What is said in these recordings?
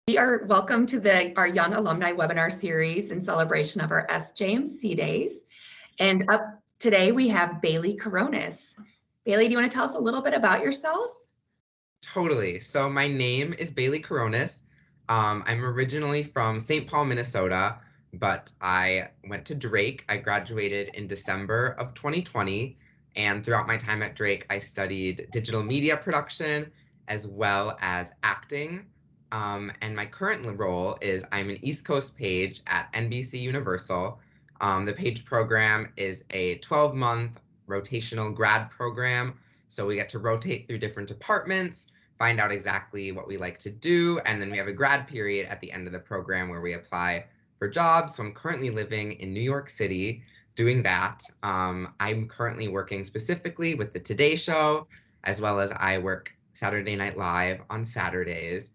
We are welcome to our Young Alumni webinar series in celebration of our SJMC days. And up today we have Bailey Coronis. Bailey, do you want to tell us a little bit about yourself? Totally. So my name is Bailey Coronis. I'm originally from St. Paul, Minnesota, but I went to Drake. I graduated in December of 2020. And throughout my time at Drake, I studied digital media production as well as acting. And my current role is I'm an East Coast page at NBC Universal. The page program is a 12-month rotational grad program. So we get to rotate through different departments, find out exactly what we like to do, and then we have a grad period at the end of the program where we apply for jobs. So I'm currently living in New York City doing that. I'm currently working specifically with the Today Show, as well as I work Saturday Night Live on Saturdays.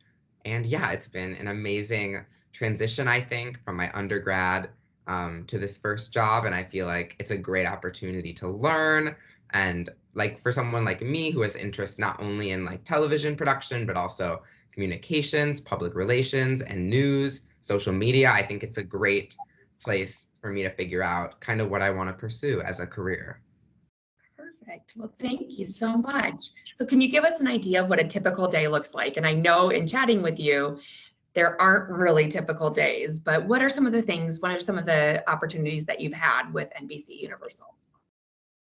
And yeah, it's been an amazing transition, I think, from my undergrad to this first job. And I feel like it's a great opportunity to learn. And like for someone like me who has interest not only in like television production, but also communications, public relations, and news, social media, I think it's a great place for me to figure out kind of what I want to pursue as a career. Perfect. Well, thank you so much. So can you give us an idea of what a typical day looks like? And I know in chatting with you, there aren't really typical days, but what are some of the opportunities that you've had with NBC Universal?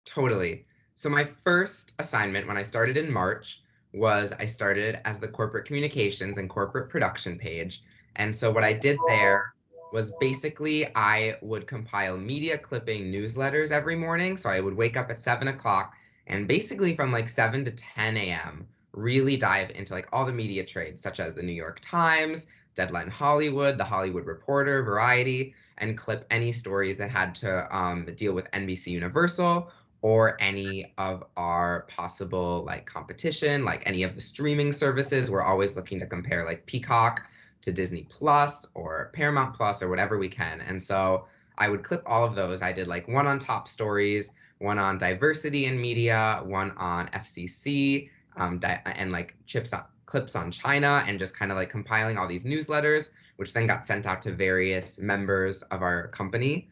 Totally. So my first assignment when I started in March was I started as the corporate communications and corporate production page. And so what I did there was basically I would compile media clipping newsletters every morning. So I would wake up at 7 o'clock and basically from like 7 to 10 a.m. really dive into like all the media trades, such as the New York Times, Deadline Hollywood, The Hollywood Reporter, Variety, and clip any stories that had to deal with NBC Universal or any of our possible like competition, like any of the streaming services. We're always looking to compare like Peacock to Disney Plus or Paramount Plus or whatever we can. And so I would clip all of those. I did like one on top stories, one on diversity in media, one on FCC, and like clips on China, and just kind of like compiling all these newsletters, which then got sent out to various members of our company.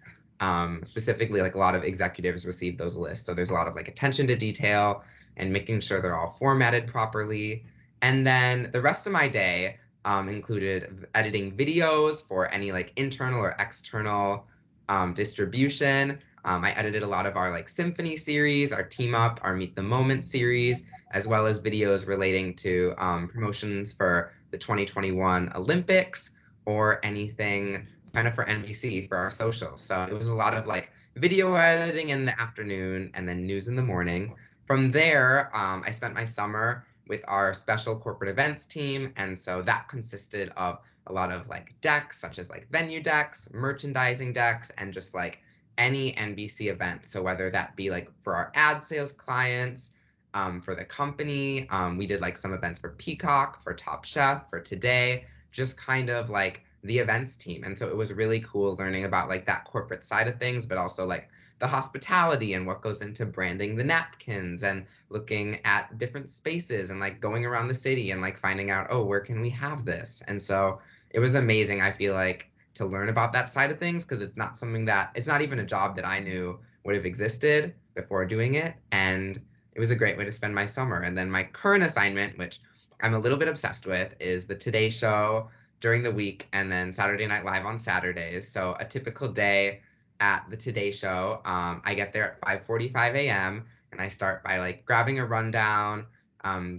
Specifically, like a lot of executives receive those lists. So there's a lot of like attention to detail and making sure they're all formatted properly. And then the rest of my day included editing videos for any like internal or external distribution. I edited a lot of our like symphony series, our team up, our meet the moment series, as well as videos relating to promotions for the 2021 Olympics or anything kind of for NBC for our socials. So it was a lot of like video editing in the afternoon and then news in the morning. From there, I spent my summer with our special corporate events team. And so that consisted of a lot of like decks, such as like venue decks, merchandising decks, and just like any NBC event. So whether that be like for our ad sales clients, for the company, we did like some events for Peacock, for Top Chef, for Today, just kind of like the events team. And so it was really cool learning about like that corporate side of things, but also like the hospitality and what goes into branding the napkins and looking at different spaces and like going around the city and like finding out, oh, where can we have this? And so it was amazing, I feel like, to learn about that side of things, because it's not even a job that I knew would have existed before doing it. And it was a great way to spend my summer. And then my current assignment, which I'm a little bit obsessed with, is the Today Show during the week and then Saturday Night Live on Saturdays. So a typical day at the Today Show, I get there at 5:45 a.m. and I start by like grabbing a rundown,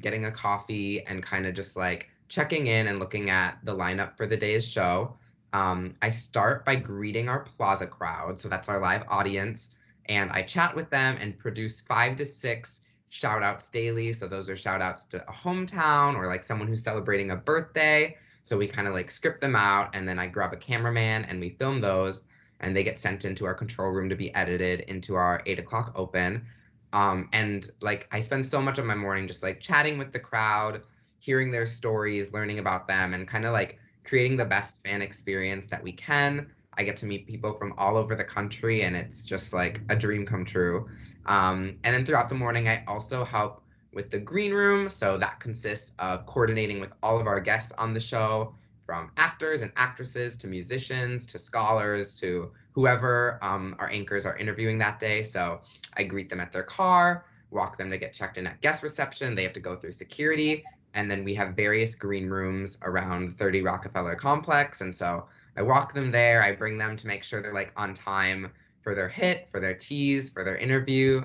getting a coffee, and kind of just like checking in and looking at the lineup for the day's show. I start by greeting our Plaza crowd, so that's our live audience, and I chat with them and produce 5 to 6 shout outs daily. So those are shout outs to a hometown or like someone who's celebrating a birthday. So we kind of like script them out, and then I grab a cameraman and we film those, and they get sent into our control room to be edited into our 8 o'clock open. And like I spend so much of my morning just like chatting with the crowd, hearing their stories, learning about them, and kind of like creating the best fan experience that we can. I get to meet people from all over the country, and it's just like a dream come true. And then throughout the morning, I also help with the green room. So that consists of coordinating with all of our guests on the show from actors and actresses to musicians to scholars to whoever our anchors are interviewing that day. So I greet them at their car, walk them to get checked in at guest reception. They have to go through security. And then we have various green rooms around the 30 Rockefeller complex. And so I walk them there. I bring them to make sure they're like on time for their hit, for their tease, for their interview.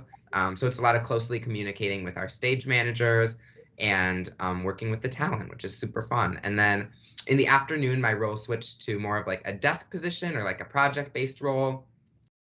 So it's a lot of closely communicating with our stage managers and working with the talent, which is super fun. And then in the afternoon, my role switched to more of like a desk position or like a project-based role.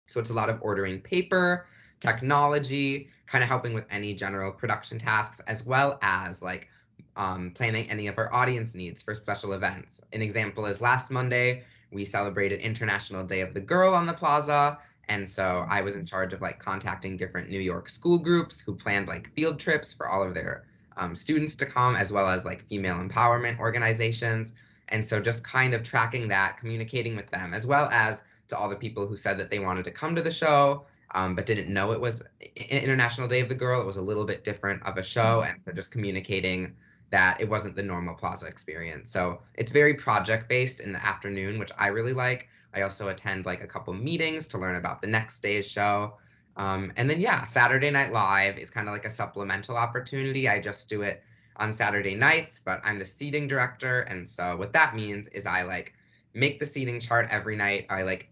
So it's a lot of ordering paper, technology, kind of helping with any general production tasks, as well as like planning any of our audience needs for special events. An example is last Monday, we celebrated International Day of the Girl on the plaza. And so I was in charge of like contacting different New York school groups who planned like field trips for all of their students to come, as well as like female empowerment organizations. And so just kind of tracking that, communicating with them, as well as to all the people who said that they wanted to come to the show, but didn't know it was International Day of the Girl. It was a little bit different of a show. And so just communicating that it wasn't the normal plaza experience. So it's very project-based in the afternoon, which I really like. I also attend like a couple meetings to learn about the next day's show. And then, yeah, Saturday Night Live is kind of like a supplemental opportunity. I just do it on Saturday nights, but I'm the seating director. And so what that means is I like make the seating chart every night. I like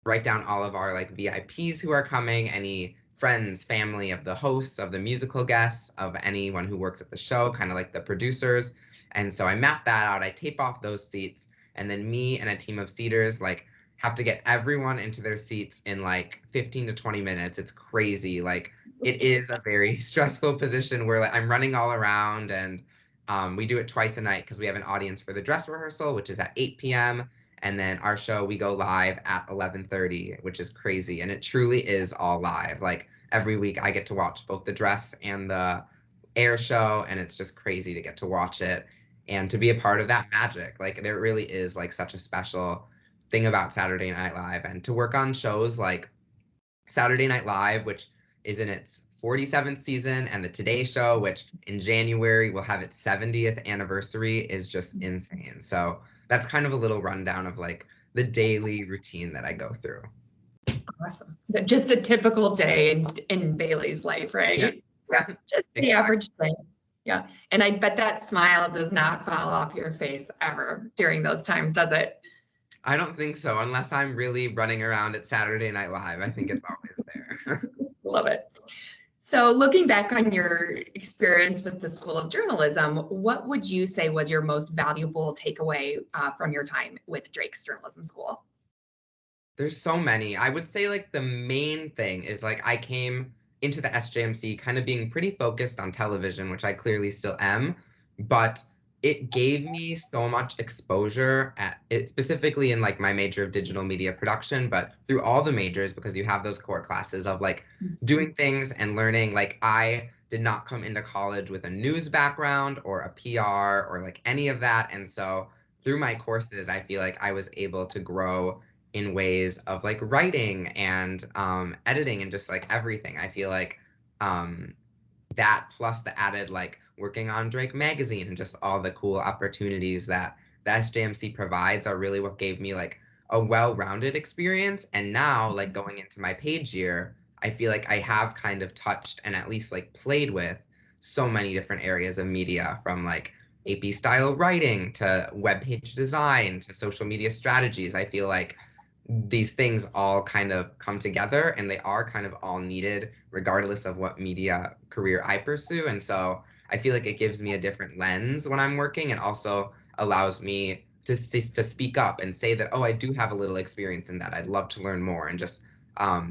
write down all of our like VIPs who are coming, any friends, family of the hosts, of the musical guests, of anyone who works at the show, kind of like the producers. And so I map that out. I tape off those seats. And then me and a team of seaters like have to get everyone into their seats in like 15 to 20 minutes. It's crazy. Like it is a very stressful position where like, I'm running all around, and we do it twice a night because we have an audience for the dress rehearsal, which is at 8 p.m. And then our show, we go live at 11:30, which is crazy. And it truly is all live. Like every week I get to watch both the dress and the air show, and it's just crazy to get to watch it and to be a part of that magic. Like there really is like such a special thing about Saturday Night Live, and to work on shows like Saturday Night Live, which is in its 47th season, and the Today Show, which in January will have its 70th anniversary, is just insane. So that's kind of a little rundown of like the daily routine that I go through. Awesome. Just a typical day in Bailey's life, right? Yeah. Just the average day. Yeah. And I bet that smile does not fall off your face ever during those times, does it? I don't think so, unless I'm really running around at Saturday Night Live. I think it's always there. Love it. So looking back on your experience with the School of Journalism, what would you say was your most valuable takeaway from your time with Drake's Journalism School? There's so many. I would say like the main thing is like I came into the SJMC kind of being pretty focused on television, which I clearly still am, but it gave me so much exposure at it, specifically in like my major of digital media production, but through all the majors, because you have those core classes of like doing things and learning. Like I did not come into college with a news background or a PR or like any of that. And so through my courses, I feel like I was able to grow in ways of like writing and editing and just like everything. I feel like that plus the added like working on Drake magazine and just all the cool opportunities that the SJMC provides are really what gave me like a well-rounded experience. And now like going into my page year, I feel like I have kind of touched and at least like played with so many different areas of media, from like AP style writing to web page design to social media strategies. I feel like these things all kind of come together, and they are kind of all needed regardless of what media career I pursue. And so I feel like it gives me a different lens when I'm working, and also allows me to speak up and say that, oh, I do have a little experience in that. I'd love to learn more, and just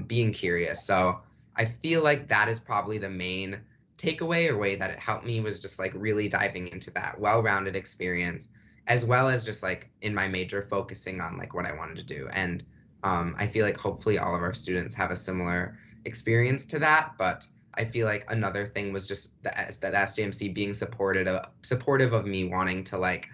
being curious. So I feel like that is probably the main takeaway or way that it helped me, was just like really diving into that well-rounded experience, as well as just like in my major focusing on like what I wanted to do. And I feel like hopefully all of our students have a similar experience to that. But I feel like another thing was just that SJMC being supportive of me wanting to like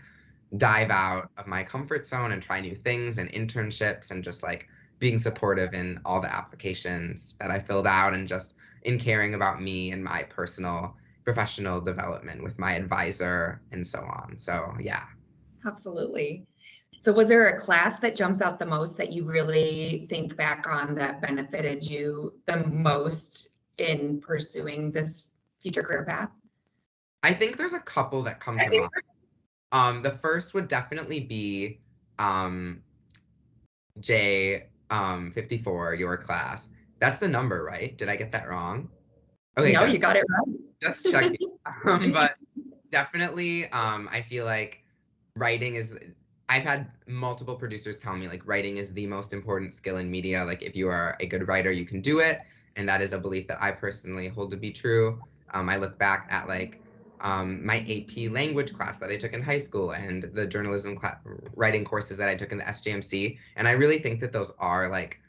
dive out of my comfort zone and try new things and internships, and just like being supportive in all the applications that I filled out, and just in caring about me and my personal professional development with my advisor and so on. So yeah. Absolutely. So was there a class that jumps out the most that you really think back on that benefited you the most in pursuing this future career path? I think there's a couple that come to mind. The first would definitely be um, J 54, your class. That's the number, right? Did I get that wrong? Okay, No, good. you got it right. Just checking. But definitely, I feel like writing is, I've had multiple producers tell me like writing is the most important skill in media. Like if you are a good writer, you can do it. And that is a belief that I personally hold to be true. I look back at like my AP language class that I took in high school and the journalism writing courses that I took in the SJMC. And I really think that those are like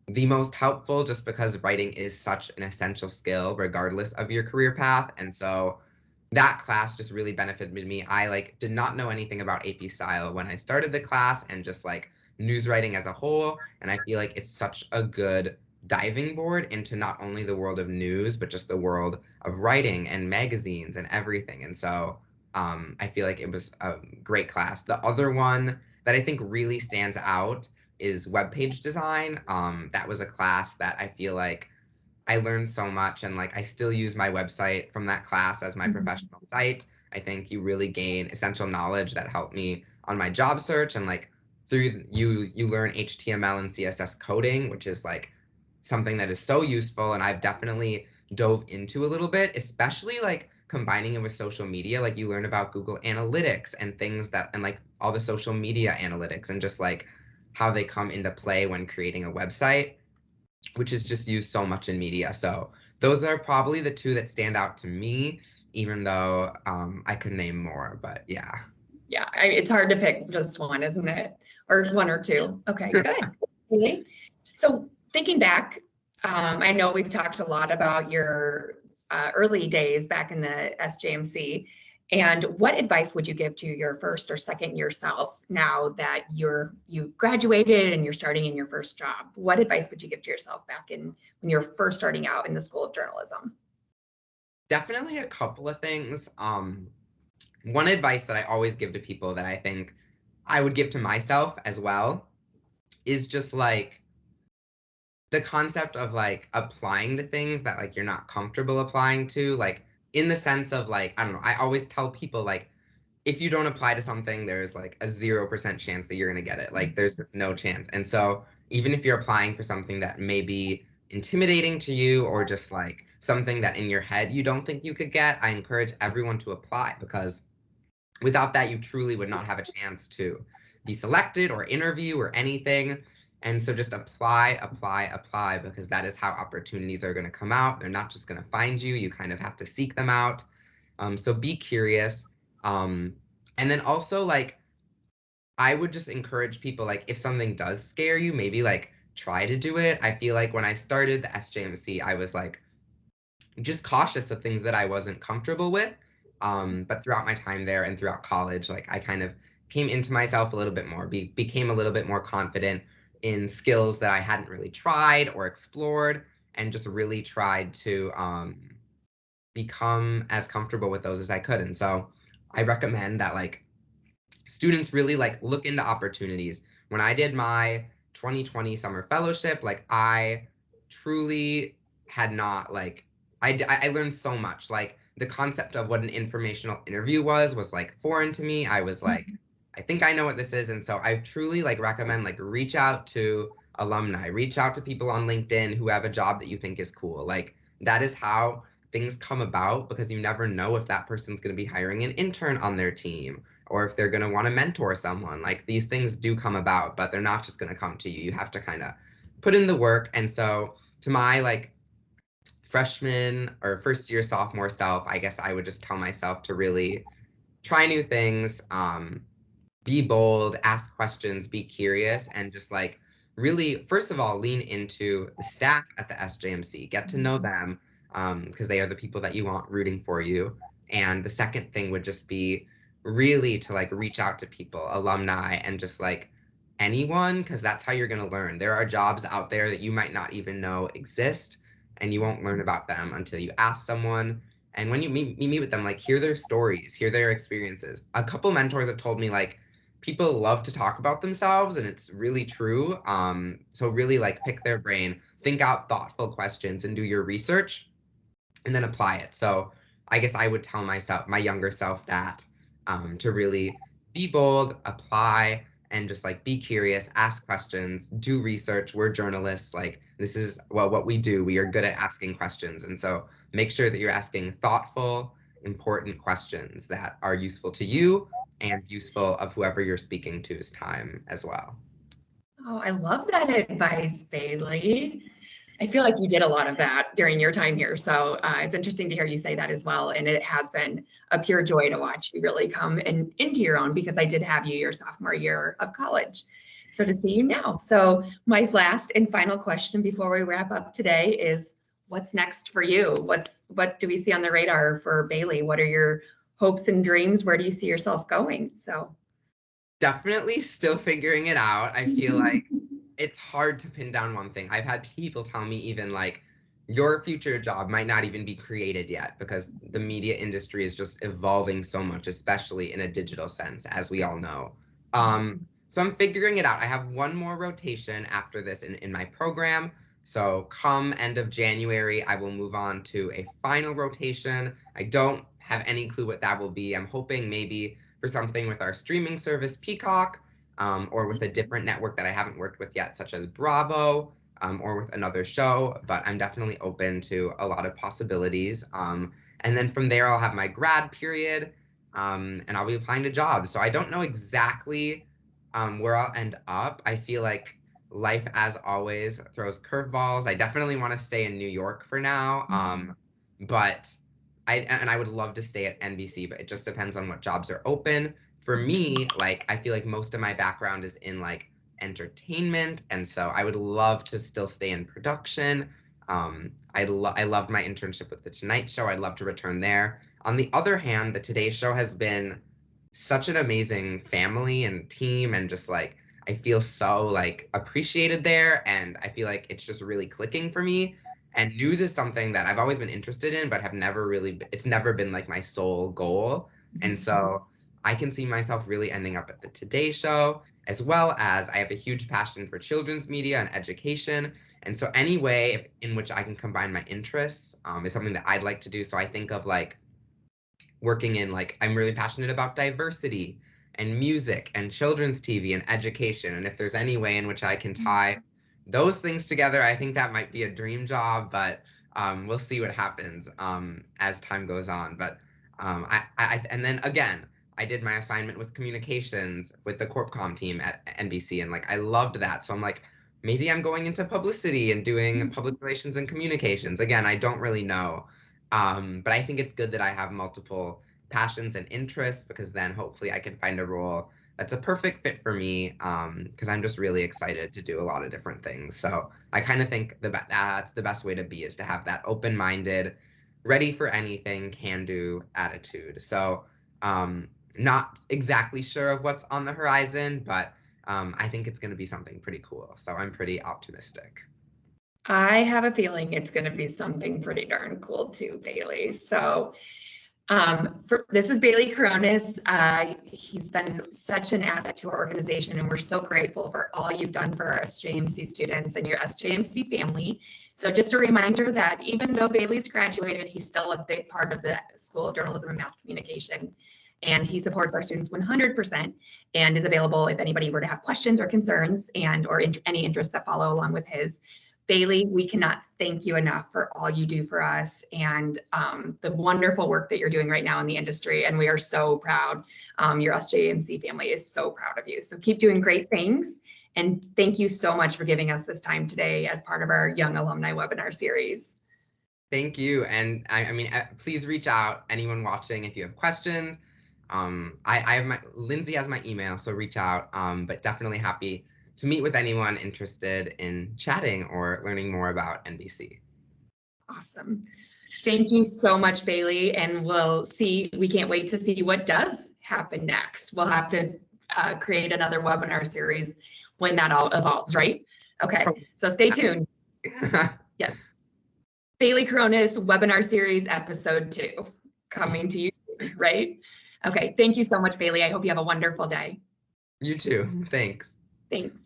the most helpful just because writing is such an essential skill regardless of your career path. And so that class just really benefited me. I like did not know anything about AP style when I started the class and just like news writing as a whole. And I feel like it's such a good diving board into not only the world of news, but just the world of writing and magazines and everything. And so I feel like it was a great class. The other one that I think really stands out is web page design. That was a class that I feel like I learned so much, and like I still use my website from that class as my professional site. I think you really gain essential knowledge that helped me on my job search, and like through you learn HTML and CSS coding, which is like something that is so useful, and I've definitely dove into a little bit, especially like combining it with social media. Like you learn about Google Analytics and things that, and like all the social media analytics and just like how they come into play when creating a website, which is just used so much in media. So those are probably the two that stand out to me, even though I could name more, but yeah. Yeah, it's hard to pick just one, isn't it? Or one or two. Okay, good. Okay. So thinking back, I know we've talked a lot about your early days back in the SJMC. And what advice would you give to your first or second year self now that you've graduated and you're starting in your first job? What advice would you give to yourself back in when you're first starting out in the School of Journalism? Definitely a couple of things. One advice that I always give to people that I think I would give to myself as well is just like the concept of like applying to things that like you're not comfortable applying to, like in the sense of like, I don't know, I always tell people like if you don't apply to something, there's like a 0% chance that you're going to get it. Like there's just no chance. And so even if you're applying for something that may be intimidating to you or just like something that in your head you don't think you could get, I encourage everyone to apply, because without that, you truly would not have a chance to be selected or interview or anything. And so just apply, apply, apply, because that is how opportunities are going to come out. They're not just going to find you. You kind of have to seek them out. So be curious. And then also like, I would just encourage people, like if something does scare you, maybe like try to do it. I feel like when I started the SJMC, I was like just cautious of things that I wasn't comfortable with. But throughout my time there and throughout college, like I kind of came into myself a little bit more, became a little bit more confident in skills that I hadn't really tried or explored, and just really tried to become as comfortable with those as I could. And so I recommend that like students really like look into opportunities. When I did my 2020 summer fellowship, like I truly had not like I learned so much. Like the concept of what an informational interview was like foreign to me. I was like, I think I know what this is. And so I truly like recommend like reach out to alumni, reach out to people on LinkedIn who have a job that you think is cool. Like that is how things come about, because you never know if that person's going to be hiring an intern on their team or if they're going to want to mentor someone. Like these things do come about, but they're not just going to come to you. You have to kind of put in the work. And so to my like freshman or first year sophomore self, I guess I would just tell myself to really try new things, be bold, ask questions, be curious, and just like really, first of all, lean into the staff at the SJMC, get to know them, because they are the people that you want rooting for you. And the second thing would just be really to like reach out to people, alumni, and just like anyone, because that's how you're going to learn. There are jobs out there that you might not even know exist, and you won't learn about them until you ask someone. And when you meet with them, like hear their stories, hear their experiences. A couple mentors have told me like people love to talk about themselves, and it's really true. So really like pick their brain, think out thoughtful questions, and do your research, and then apply it. So I guess I would tell myself, my younger self, that to really be bold, apply, and just like be curious, ask questions, do research. We're journalists. Like this is what we do. We are good at asking questions. And so make sure that you're asking thoughtful, important questions that are useful to you and useful of whoever you're speaking to's time as well. Oh, I love that advice, Bailey. I feel like you did a lot of that during your time here. So it's interesting to hear you say that as well. And it has been a pure joy to watch you really come into your own, because I did have you your sophomore year of college. So to see you now. So my last and final question before we wrap up today is, what's next for you? What do we see on the radar for Bailey? What are your hopes and dreams? Where do you see yourself going? So definitely still figuring it out. I feel like it's hard to pin down one thing. I've had people tell me even like, your future job might not even be created yet, because the media industry is just evolving so much, especially in a digital sense, as we all know. So I'm figuring it out. I have one more rotation after this in my program. So come end of January, I will move on to a final rotation. I don't have any clue what that will be. I'm hoping maybe for something with our streaming service, Peacock, or with a different network that I haven't worked with yet, such as Bravo, or with another show, but I'm definitely open to a lot of possibilities. And then from there, I'll have my grad period, and I'll be applying to jobs. So I don't know exactly where I'll end up. I feel like life, as always, throws curveballs. I definitely want to stay in New York for now, but I would love to stay at NBC, but it just depends on what jobs are open. For me, like I feel like most of my background is in like entertainment, and so I would love to still stay in production. I loved my internship with the Tonight Show. I'd love to return there. On the other hand, the Today Show has been such an amazing family and team, and just like I feel so like appreciated there, and I feel like it's just really clicking for me. And news is something that I've always been interested in, but have never really, it's never been like my sole goal. And so I can see myself really ending up at the Today Show, as well as I have a huge passion for children's media and education. And so any way in which I can combine my interests is something that I'd like to do. So I think of like working in like, I'm really passionate about diversity and music and children's TV and education. And if there's any way in which I can tie those things together, I think that might be a dream job, but we'll see what happens as time goes on. But and then again, I did my assignment with communications with the CorpCom team at NBC, and like I loved that. So I'm like, maybe I'm going into publicity and doing public relations and communications. Again, I don't really know, but I think it's good that I have multiple passions and interests, because then hopefully I can find a role that's a perfect fit for me, because I'm just really excited to do a lot of different things. So I kind of think that's the best way to be, is to have that open-minded, ready for anything, can-do attitude. So not exactly sure of what's on the horizon, but I think it's going to be something pretty cool. So I'm pretty optimistic. I have a feeling it's going to be something pretty darn cool too, Bailey. So this is Bailey Coronis. He's been such an asset to our organization, and we're so grateful for all you've done for our SJMC students and your SJMC family. So just a reminder that even though Bailey's graduated, he's still a big part of the School of Journalism and Mass Communication, and he supports our students 100% and is available if anybody were to have questions or concerns or any interests that follow along with his. Bailey, we cannot thank you enough for all you do for us and the wonderful work that you're doing right now in the industry. And we are so proud. Your SJMC family is so proud of you. So keep doing great things. And thank you so much for giving us this time today as part of our Young Alumni webinar series. Thank you. And I mean, please reach out, anyone watching, if you have questions. I have Lindsay has my email, so reach out, but definitely happy to meet with anyone interested in chatting or learning more about NBC. Awesome. Thank you so much, Bailey. And we can't wait to see what does happen next. We'll have to create another webinar series when that all evolves, right? Okay, so stay tuned. Yes. Bailey Coronis webinar series episode 2 coming to you, right? Okay, thank you so much, Bailey. I hope you have a wonderful day. You too. Thanks. Thanks.